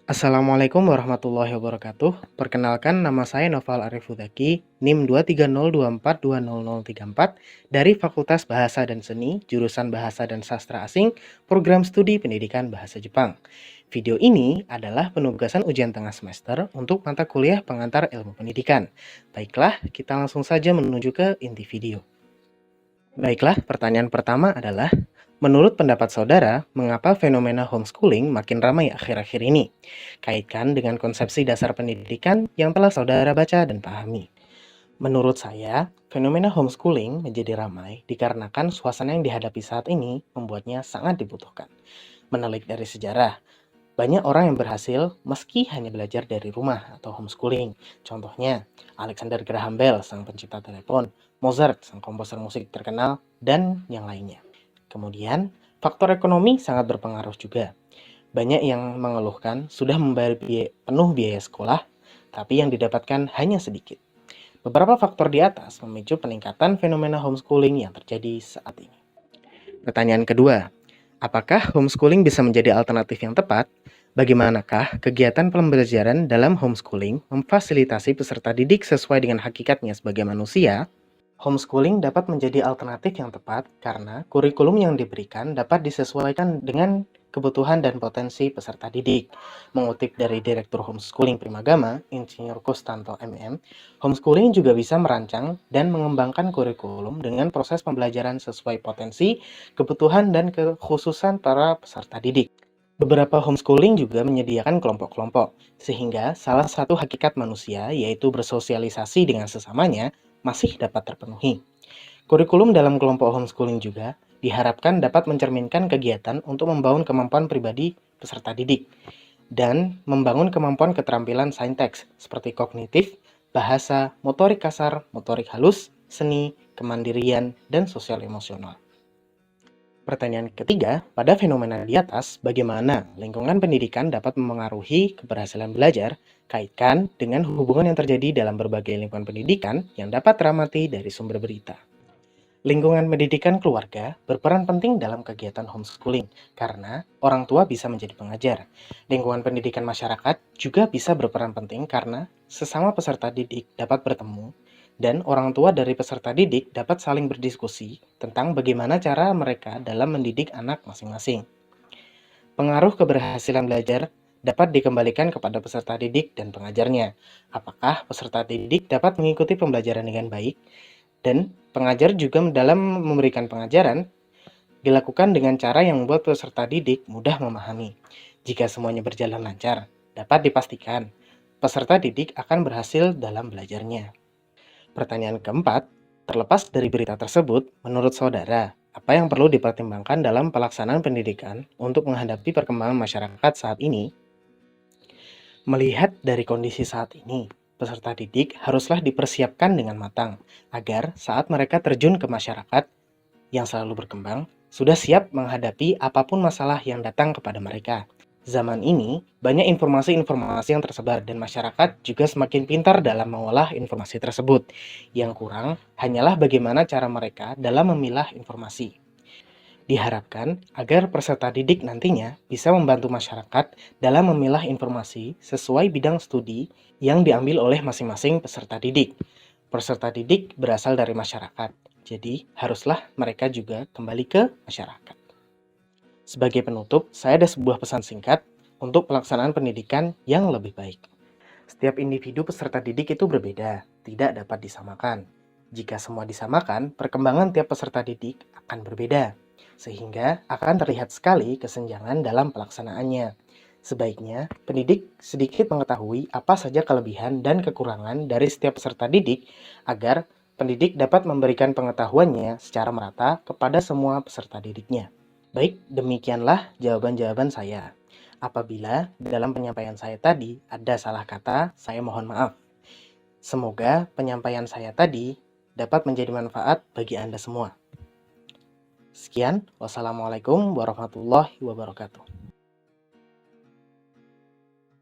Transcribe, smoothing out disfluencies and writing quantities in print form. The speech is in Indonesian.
Assalamualaikum warahmatullahi wabarakatuh. Perkenalkan, nama saya Noval Arif Hudaki, NIM 23024200034 dari Fakultas Bahasa dan Seni, jurusan Bahasa dan Sastra Asing, Program Studi Pendidikan Bahasa Jepang. Video ini adalah penugasan ujian tengah semester untuk mata kuliah pengantar ilmu pendidikan. Baiklah, kita langsung saja menuju ke inti video. Baiklah, pertanyaan pertama adalah, menurut pendapat saudara, mengapa fenomena homeschooling makin ramai akhir-akhir ini? Kaitkan dengan konsepsi dasar pendidikan yang telah saudara baca dan pahami. Menurut saya, fenomena homeschooling menjadi ramai dikarenakan suasana yang dihadapi saat ini membuatnya sangat dibutuhkan. Menelik dari sejarah, banyak orang yang berhasil meski hanya belajar dari rumah atau homeschooling. Contohnya, Alexander Graham Bell, sang pencipta telepon, Mozart, sang komposer musik terkenal, dan yang lainnya. Kemudian, faktor ekonomi sangat berpengaruh juga. Banyak yang mengeluhkan sudah membayar penuh biaya sekolah, tapi yang didapatkan hanya sedikit. Beberapa faktor di atas memicu peningkatan fenomena homeschooling yang terjadi saat ini. Pertanyaan kedua, apakah homeschooling bisa menjadi alternatif yang tepat? Bagaimanakah kegiatan pembelajaran dalam homeschooling memfasilitasi peserta didik sesuai dengan hakikatnya sebagai manusia? Homeschooling dapat menjadi alternatif yang tepat karena kurikulum yang diberikan dapat disesuaikan dengan kebutuhan dan potensi peserta didik. Mengutip dari Direktur Homeschooling Primagama, Insinyur Kustanto MM, homeschooling juga bisa merancang dan mengembangkan kurikulum dengan proses pembelajaran sesuai potensi, kebutuhan, dan kekhususan para peserta didik. Beberapa homeschooling juga menyediakan kelompok-kelompok, sehingga salah satu hakikat manusia, yaitu bersosialisasi dengan sesamanya, masih dapat terpenuhi. Kurikulum dalam kelompok homeschooling juga diharapkan dapat mencerminkan kegiatan untuk membangun kemampuan pribadi peserta didik dan membangun kemampuan keterampilan sainteks seperti kognitif, bahasa, motorik kasar, motorik halus, seni, kemandirian, dan sosial emosional. Pertanyaan ketiga, pada fenomena di atas, bagaimana lingkungan pendidikan dapat memengaruhi keberhasilan belajar? Kaitkan dengan hubungan yang terjadi dalam berbagai lingkungan pendidikan yang dapat teramati dari sumber berita. Lingkungan pendidikan keluarga berperan penting dalam kegiatan homeschooling karena orang tua bisa menjadi pengajar. Lingkungan pendidikan masyarakat juga bisa berperan penting karena sesama peserta didik dapat bertemu dan orang tua dari peserta didik dapat saling berdiskusi tentang bagaimana cara mereka dalam mendidik anak masing-masing. Pengaruh keberhasilan belajar dapat dikembalikan kepada peserta didik dan pengajarnya. Apakah peserta didik dapat mengikuti pembelajaran dengan baik? Dan pengajar juga dalam memberikan pengajaran dilakukan dengan cara yang membuat peserta didik mudah memahami. Jika semuanya berjalan lancar, dapat dipastikan peserta didik akan berhasil dalam belajarnya. Pertanyaan keempat, terlepas dari berita tersebut, menurut saudara, apa yang perlu dipertimbangkan dalam pelaksanaan pendidikan untuk menghadapi perkembangan masyarakat saat ini? Melihat dari kondisi saat ini, peserta didik haruslah dipersiapkan dengan matang agar saat mereka terjun ke masyarakat yang selalu berkembang, sudah siap menghadapi apapun masalah yang datang kepada mereka. Zaman ini, banyak informasi-informasi yang tersebar dan masyarakat juga semakin pintar dalam mengolah informasi tersebut. Yang kurang hanyalah bagaimana cara mereka dalam memilah informasi. Diharapkan agar peserta didik nantinya bisa membantu masyarakat dalam memilah informasi sesuai bidang studi yang diambil oleh masing-masing peserta didik. Peserta didik berasal dari masyarakat, jadi haruslah mereka juga kembali ke masyarakat. Sebagai penutup, saya ada sebuah pesan singkat untuk pelaksanaan pendidikan yang lebih baik. Setiap individu peserta didik itu berbeda, tidak dapat disamakan. Jika semua disamakan, perkembangan tiap peserta didik akan berbeda, sehingga akan terlihat sekali kesenjangan dalam pelaksanaannya. Sebaiknya, pendidik sedikit mengetahui apa saja kelebihan dan kekurangan dari setiap peserta didik agar pendidik dapat memberikan pengetahuannya secara merata kepada semua peserta didiknya. Baik, demikianlah jawaban-jawaban saya. Apabila dalam penyampaian saya tadi ada salah kata, saya mohon maaf. Semoga penyampaian saya tadi dapat menjadi manfaat bagi Anda semua. Sekian, wassalamualaikum warahmatullahi wabarakatuh.